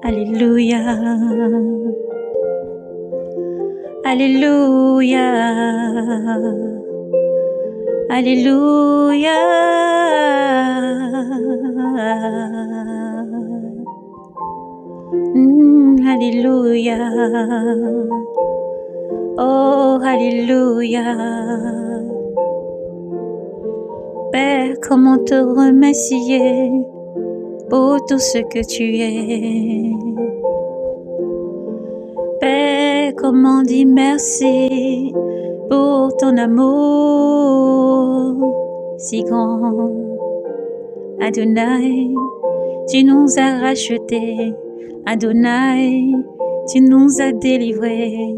Alléluia. Alléluia. Alléluia. Alléluia. Oh, Alléluia. Père, comment te remercier pour tout ce que tu es. Père, comment dire merci pour ton amour si grand. Adonai, tu nous as rachetés. Adonai, tu nous as délivrés.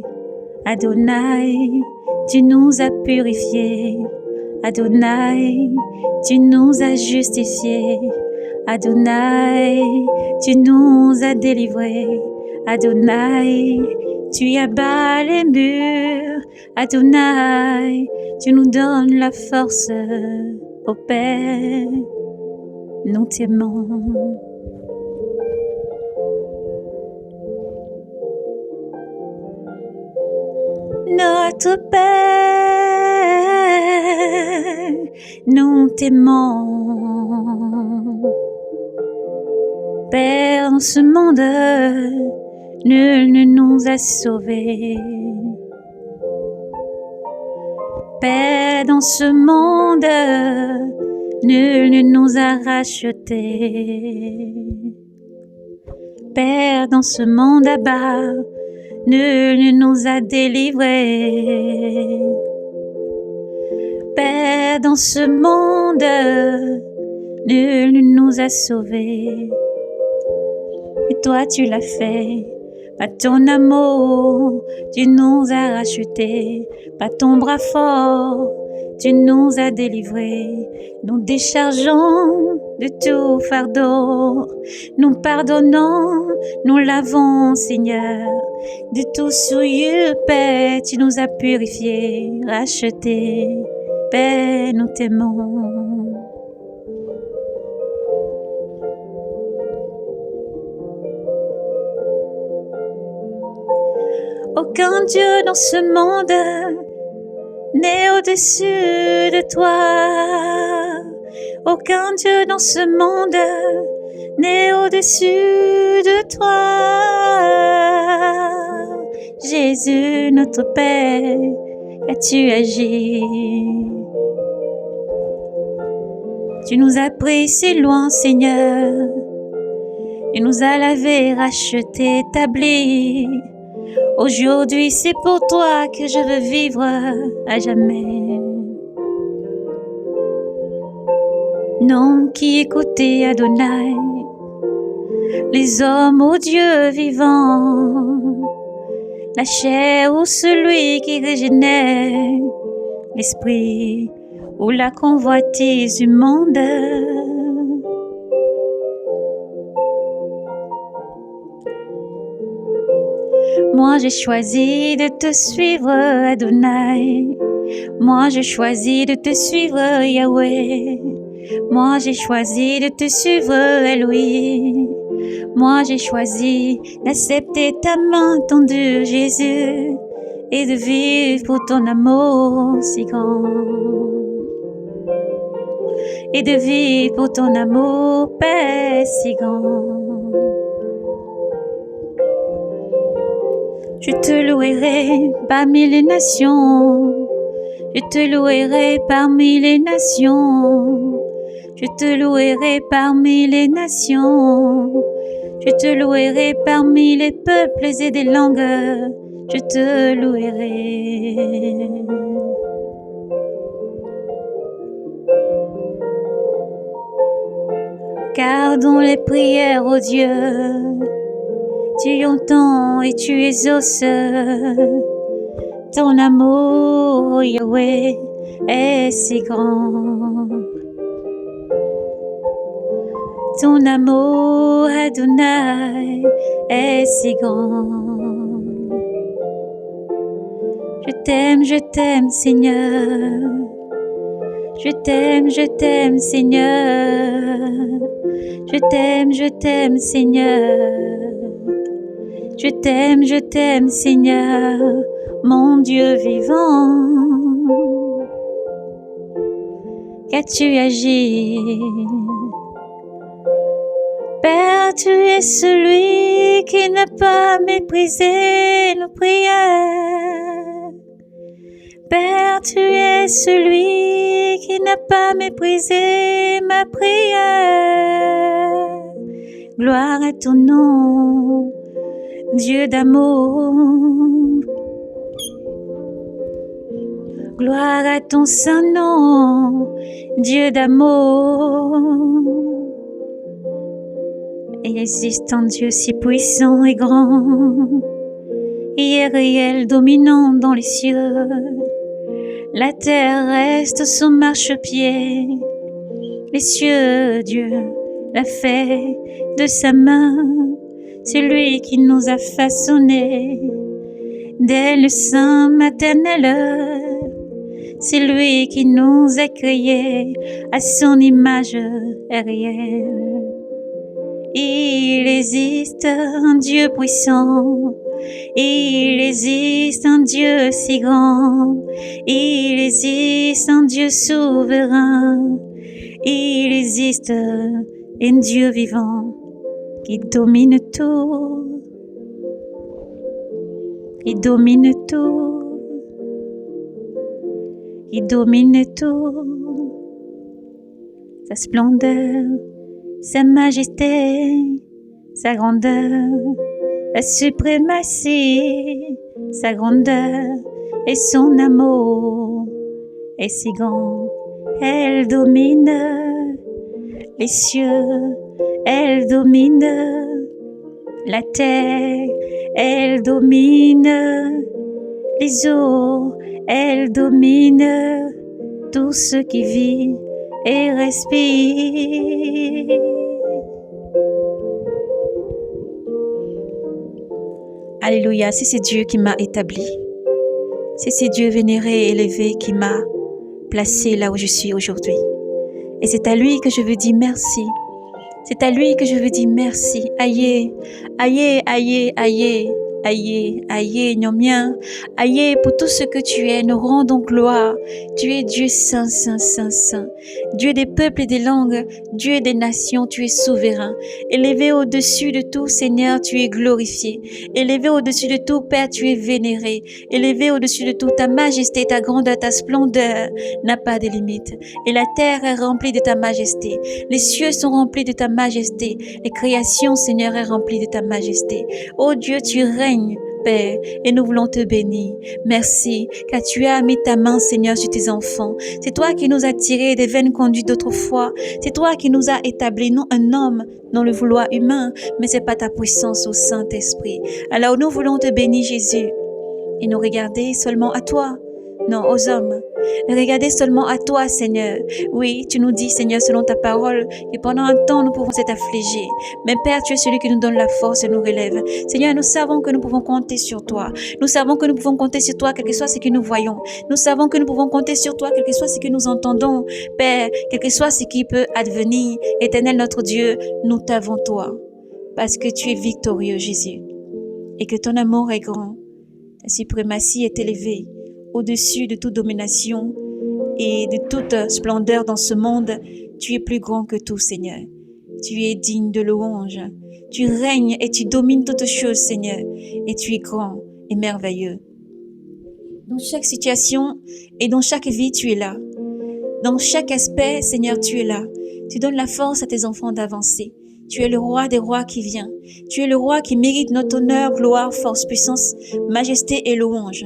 Adonai, tu nous as purifiés. Adonai, tu nous as justifiés. Adonai, tu nous as délivrés. Adonai, tu abat les murs. Adonai, tu nous donnes la force. Ô Père, nous t'aimons. Notre Père, nous t'aimons. Père, dans ce monde, nul ne nous a sauvés. Père, dans ce monde, nul ne nous a rachetés. Père, dans ce monde là-bas, nul ne nous a délivrés. Père, dans ce monde, nul ne nous a sauvés. Et toi, tu l'as fait. Par ton amour, tu nous as rachetés. Par ton bras fort, tu nous as délivrés. Nous déchargeons de tout fardeau. Nous pardonnons, nous lavons, Seigneur. De tout souillure, Père, tu nous as purifiés, rachetés. Père, nous t'aimons. Aucun Dieu dans ce monde n'est au-dessus de toi. Aucun Dieu dans ce monde n'est au-dessus de toi. Jésus, notre Père, as-tu agi? Tu nous as pris si loin, Seigneur. Tu nous as lavé, racheté, établi. Aujourd'hui, c'est pour toi que je veux vivre à jamais. Non, qui écoutait Adonai, les hommes au Dieu vivant, la chair ou celui qui régénère, l'esprit ou la convoitise du monde. Moi j'ai choisi de te suivre, Adonai. Moi j'ai choisi de te suivre, Yahweh. Moi j'ai choisi de te suivre, Elohim. Moi j'ai choisi d'accepter ta main tendue, Jésus, et de vivre pour ton amour si grand. Et de vivre pour ton amour, Père, si grand. Je te louerai parmi les nations. Je te louerai parmi les nations. Je te louerai parmi les nations. Je te louerai parmi les peuples et des langues. Je te louerai. car dans les prières, ô Dieu, tu entends et tu exauces. Ton amour, Yahweh, est si grand. Ton amour, Adonai, est si grand. Je t'aime, Seigneur. Je t'aime, Seigneur. Je t'aime, Seigneur. Je t'aime, Seigneur, mon Dieu vivant. Qu'as-tu agi? Père, tu es celui qui n'a pas méprisé nos prières. Père, tu es celui qui n'a pas méprisé ma prière. Gloire à ton nom, Dieu d'amour. Gloire à ton saint nom, Dieu d'amour. Il existe un Dieu si puissant et grand. Il est réel, dominant dans les cieux. La terre reste son marchepied. Les cieux, Dieu l'a fait de sa main. C'est lui qui nous a façonnés dès le sein maternel. C'est lui qui nous a créés à son image réelle. Il existe un Dieu puissant. Il existe un Dieu si grand. Il existe un Dieu souverain. Il existe un Dieu vivant qui domine tout. Il domine tout. Il domine tout. Sa splendeur, sa majesté, sa grandeur, la suprématie, sa grandeur et son amour est si grand. Elle domine les cieux, elle domine la terre, elle domine les eaux, elle domine tout ce qui vit et respire. Alléluia, c'est Dieu qui m'a établi. C'est Dieu vénéré et élevé qui m'a placé là où je suis aujourd'hui. Et c'est à lui que je veux dire merci. C'est à lui que je veux dire merci. Aïe, aïe, aïe, aïe. Aïe, aïe, Nyomien, aïe, pour tout ce que tu es, nous rendons gloire. Tu es Dieu saint, saint, saint, saint. Dieu des peuples et des langues, Dieu des nations, tu es souverain. Élevé au-dessus de tout, Seigneur, tu es glorifié. Élevé au-dessus de tout, Père, tu es vénéré. Élevé au-dessus de tout, ta majesté, ta grandeur, ta splendeur n'a pas de limite. Et la terre est remplie de ta majesté. Les cieux sont remplis de ta majesté. Les créations, Seigneur, est remplie de ta majesté. Oh Dieu, tu règnes, Père, et nous voulons te bénir. Merci, car tu as mis ta main, Seigneur, sur tes enfants. C'est toi qui nous as tirés des vaines conduites d'autrefois. C'est toi qui nous as établis, non un homme, non le vouloir humain, mais c'est pas ta puissance au Saint-Esprit. Alors nous voulons te bénir, Jésus, et nous regarder seulement à toi, non aux hommes. Regardez seulement à toi, Seigneur. Oui, tu nous dis, Seigneur, selon ta parole, que pendant un temps, nous pouvons être affligés. Mais Père, tu es celui qui nous donne la force et nous relève. Seigneur, nous savons que nous pouvons compter sur toi. Nous savons que nous pouvons compter sur toi, quel que soit ce que nous voyons. Nous savons que nous pouvons compter sur toi, quel que soit ce que nous entendons. Père, quel que soit ce qui peut advenir, Éternel notre Dieu, nous t'avons toi. Parce que tu es victorieux, Jésus. Et que ton amour est grand. Ta suprématie est élevée au-dessus de toute domination et de toute splendeur dans ce monde. Tu es plus grand que tout, Seigneur. Tu es digne de louange. Tu règnes et tu domines toutes choses, Seigneur. Et tu es grand et merveilleux. Dans chaque situation et dans chaque vie, tu es là. Dans chaque aspect, Seigneur, tu es là. Tu donnes la force à tes enfants d'avancer. Tu es le roi des rois qui vient. Tu es le roi qui mérite notre honneur, gloire, force, puissance, majesté et louange.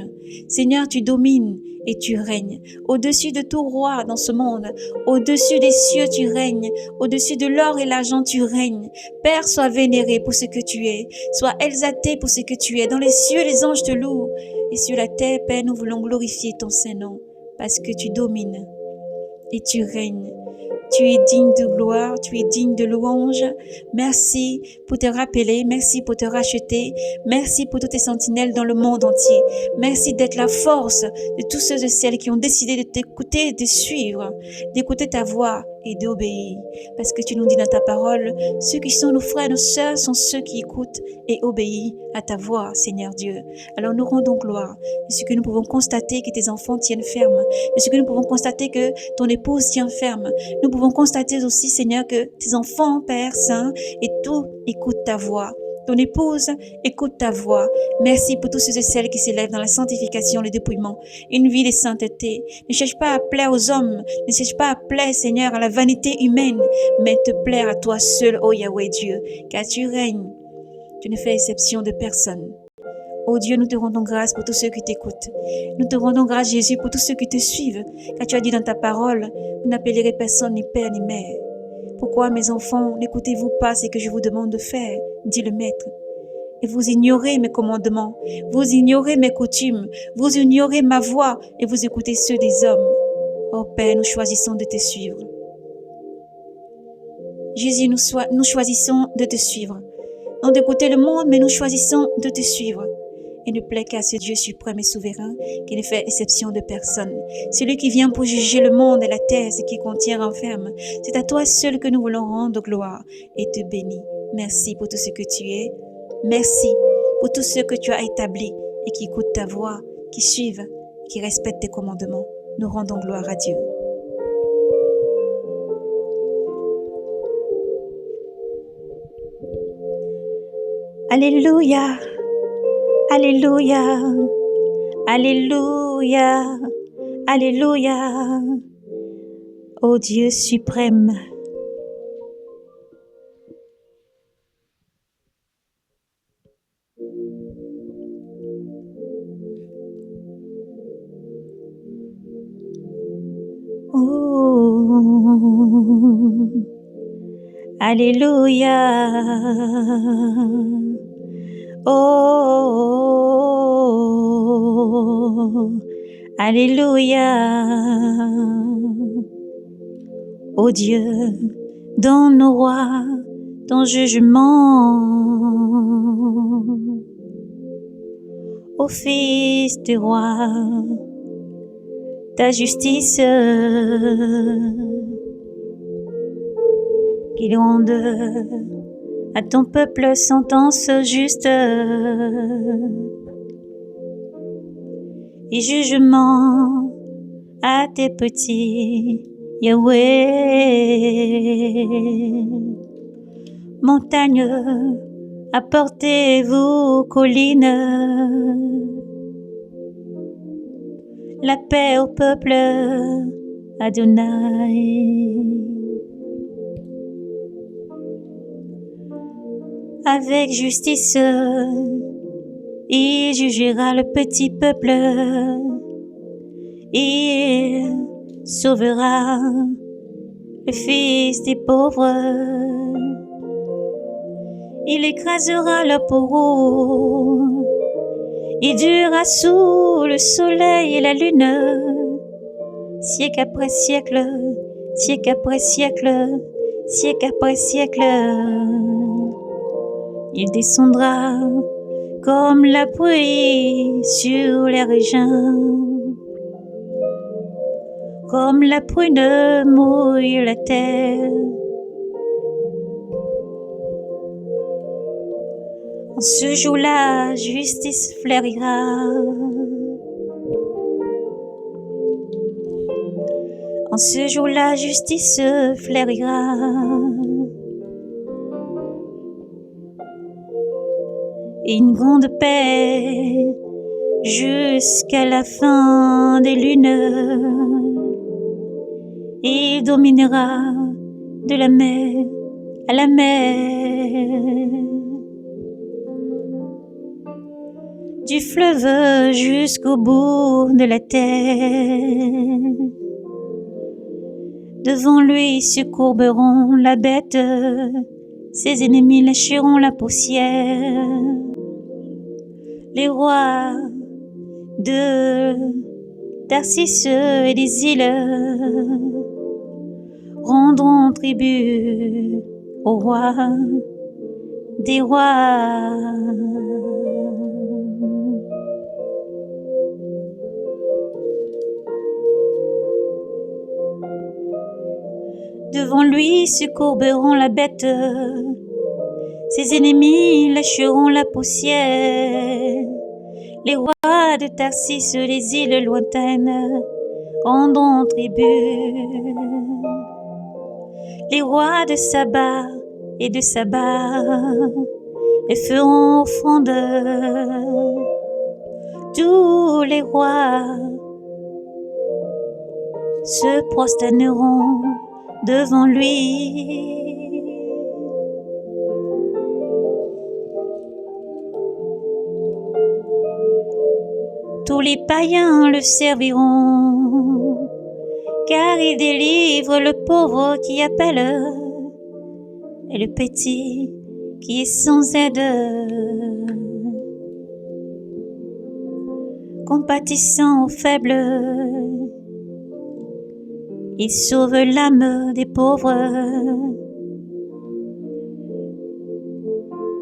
Seigneur, tu domines et tu règnes. Au-dessus de tout roi dans ce monde, au-dessus des cieux tu règnes, au-dessus de l'or et l'argent tu règnes. Père, sois vénéré pour ce que tu es, sois exalté pour ce que tu es. Dans les cieux, les anges te louent, et sur la terre, Père, nous voulons glorifier ton Saint-Nom, parce que tu domines et tu règnes. Tu es digne de gloire, tu es digne de louange. Merci pour te rappeler, merci pour te racheter, merci pour toutes tes sentinelles dans le monde entier. Merci d'être la force de tous ceux et celles qui ont décidé de t'écouter, de suivre, d'écouter ta voix et d'obéir. Parce que tu nous dis dans ta parole, ceux qui sont nos frères et nos sœurs sont ceux qui écoutent et obéissent à ta voix, Seigneur Dieu. Alors nous rendons gloire. Et ce que nous pouvons constater que tes enfants tiennent ferme. Et ce que nous pouvons constater que ton épouse tient ferme. Nous pouvons constater aussi, Seigneur, que tes enfants, Père Saint, et tout écoutent ta voix. Ton épouse écoute ta voix. Merci pour tous ceux et celles qui s'élèvent dans la sanctification, le dépouillement, une vie de sainteté. Ne cherche pas à plaire aux hommes, ne cherche pas à plaire, Seigneur, à la vanité humaine, mais te plaire à toi seul, ô Yahweh Dieu, car tu règnes. Tu ne fais exception de personne. Oh Dieu, nous te rendons grâce pour tous ceux qui t'écoutent. Nous te rendons grâce, Jésus, pour tous ceux qui te suivent, car tu as dit dans ta parole, vous n'appellerez personne ni père ni mère. Pourquoi, mes enfants, n'écoutez-vous pas ce que je vous demande de faire, dit le Maître. Et vous ignorez mes commandements, vous ignorez mes coutumes, vous ignorez ma voix et vous écoutez ceux des hommes. Oh Père, nous choisissons de te suivre. Jésus, nous choisissons de te suivre. Non d'écouter le monde, mais nous choisissons de te suivre. Et ne plaît qu'à ce Dieu suprême et souverain qui ne fait exception de personne. Celui qui vient pour juger le monde et la terre, ce qui contient renferme. C'est à toi seul que nous voulons rendre gloire et te bénir. Merci pour tout ce que tu es. Merci pour tout ce que tu as établi et qui écoutent ta voix, qui suivent, qui respectent tes commandements. Nous rendons gloire à Dieu. Alléluia. Alléluia, Alléluia, Alléluia, ô Dieu suprême. Oh, Alléluia. Oh, Alléluia. Ô Dieu, dans nos rois, ton jugement. Ô Fils du roi, ta justice qui rende à ton peuple sentence juste et jugement à tes petits, Yahweh. Montagne, apportez-vous, collines, la paix au peuple, Adonai. Avec justice, il jugera le petit peuple, il sauvera le fils des pauvres, il écrasera leur bourreau, il durera sous le soleil et la lune, siècle après siècle, siècle après siècle, siècle après siècle. Il descendra comme la pluie sur les régions, comme la prune mouille la terre. En ce jour-là, justice fleurira. En ce jour-là, justice fleurira. Et une grande paix jusqu'à la fin des lunes. Il dominera de la mer à la mer, du fleuve jusqu'au bout de la terre. Devant lui se courberont la bête, ses ennemis lâcheront la poussière. Les rois de Tarsis et des îles rendront tribut au roi des rois. Devant lui se courberont la bête, ses ennemis lâcheront la poussière. Les rois de Tarsis, les îles lointaines, rendront tribut. Les rois de Saba et de Saba les feront offrande. Tous les rois se prosterneront devant lui. Tous les païens le serviront, car il délivre le pauvre qui appelle et le petit qui est sans aide. Compatissant aux faibles, il sauve l'âme des pauvres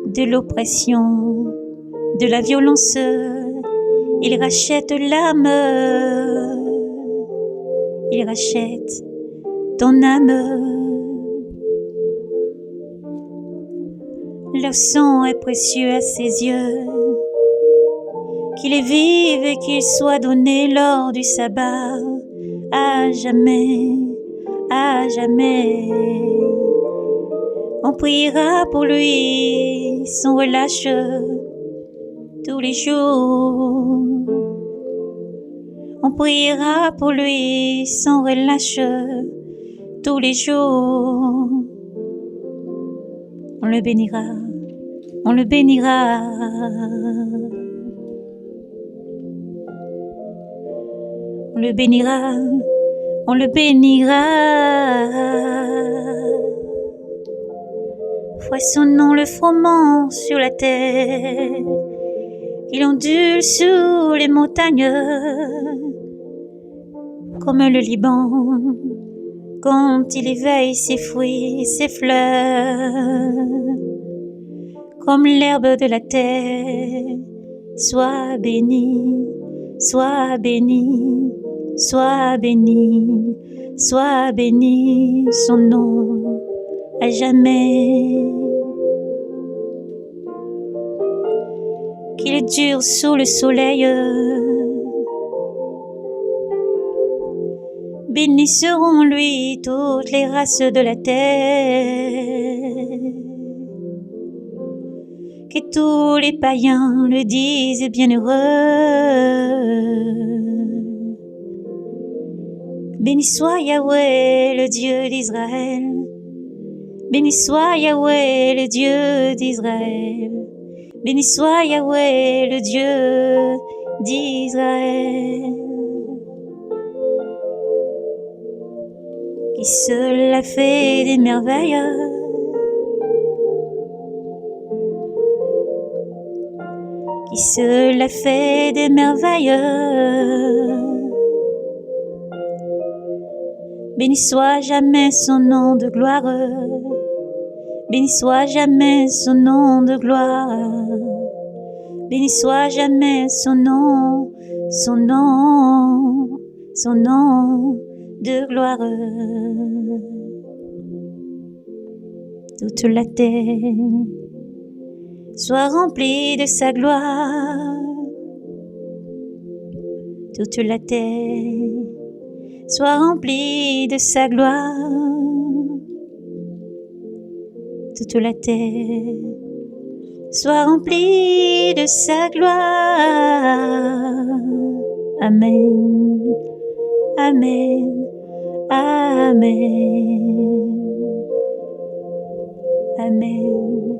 de l'oppression, de la violence. Il rachète l'âme, il rachète ton âme. Leur sang est précieux à ses yeux, qu'il est vive et qu'il soit donné lors du sabbat, à jamais, à jamais. On priera pour lui sans relâche tous les jours. On priera pour lui sans relâche tous les jours. On le bénira, on le bénira. On le bénira, on le bénira. Foisonnons le froment sur la terre, qu'il ondule sous les montagnes, comme le Liban, quand il éveille ses fruits et ses fleurs, comme l'herbe de la terre. Sois béni, sois béni, sois béni, sois béni son nom à jamais. Qu'il dure sous le soleil, bénis seront lui toutes les races de la terre. Que tous les païens le disent bienheureux. Béni soit Yahweh, le Dieu d'Israël. Béni soit Yahweh, le Dieu d'Israël. Béni soit Yahweh, le Dieu d'Israël. Qui seul a fait des merveilles. Qui seul a fait des merveilles. Béni soit jamais son nom de gloire. Béni soit jamais son nom de gloire. Béni soit jamais son nom, son nom, son nom de gloire. Toute la terre soit remplie de sa gloire. Toute la terre soit remplie de sa gloire. Toute la terre soit remplie de sa gloire. Amen, amen, amen, amen,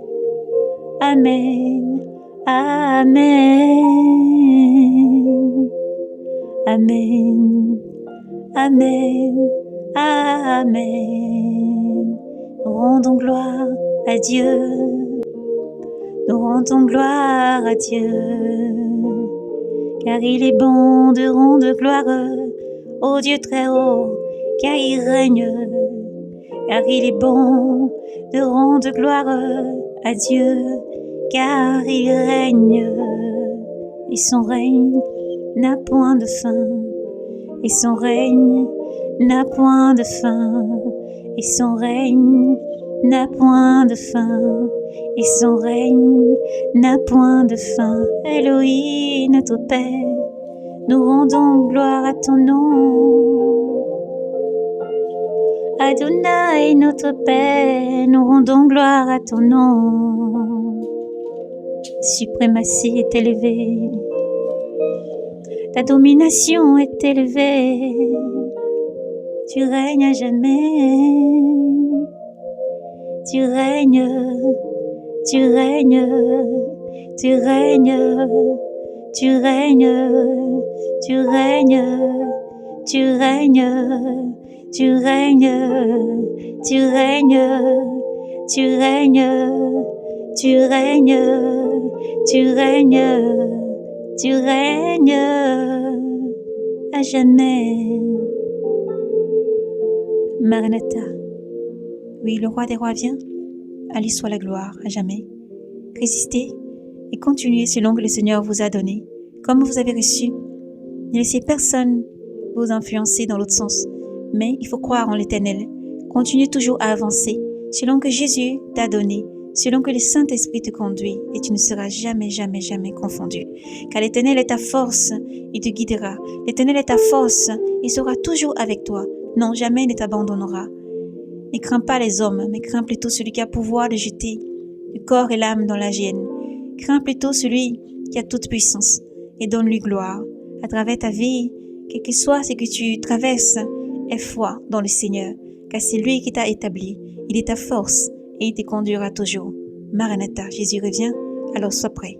amen, Amen. Amen. Amen. Amen. Nous rendons gloire à Dieu. Nous rendons gloire à Dieu. Car il est bon de rendre gloire au Dieu très haut, car il règne. Car il est bon de rendre gloire à Dieu, car il règne. Et son règne n'a point de fin. Et son règne n'a point de fin. Et son règne n'a point de fin. Et son règne n'a point de fin. Elohim, notre Père, nous rendons gloire à ton nom. Adonai, notre Père, nous rendons gloire à ton nom. Suprématie est élevée. Ta domination est élevée. Tu règnes à jamais. Tu règnes. Tu règnes, tu règnes, tu règnes, tu règnes, tu règnes, tu règnes, tu règnes, tu règnes, tu règnes, tu règnes, tu règnes à jamais. Maranatha. Oui, le roi des rois vient. À lui soit la gloire, à jamais. Résistez et continuez selon que le Seigneur vous a donné, comme vous avez reçu. Ne laissez personne vous influencer dans l'autre sens, mais il faut croire en l'Éternel. Continuez toujours à avancer, selon que Jésus t'a donné, selon que le Saint-Esprit te conduit, et tu ne seras jamais, jamais, jamais confondu. Car l'Éternel est ta force, il te guidera. L'Éternel est ta force, il sera toujours avec toi. Non, jamais il ne t'abandonnera. Ne crains pas les hommes, mais crains plutôt celui qui a pouvoir de jeter le corps et l'âme dans la géhenne. Crains plutôt celui qui a toute puissance et donne-lui gloire. À travers ta vie, quel que soit ce que tu traverses, aie foi dans le Seigneur, car c'est lui qui t'a établi. Il est ta force et il te conduira toujours. Maranatha, Jésus revient, alors sois prêt.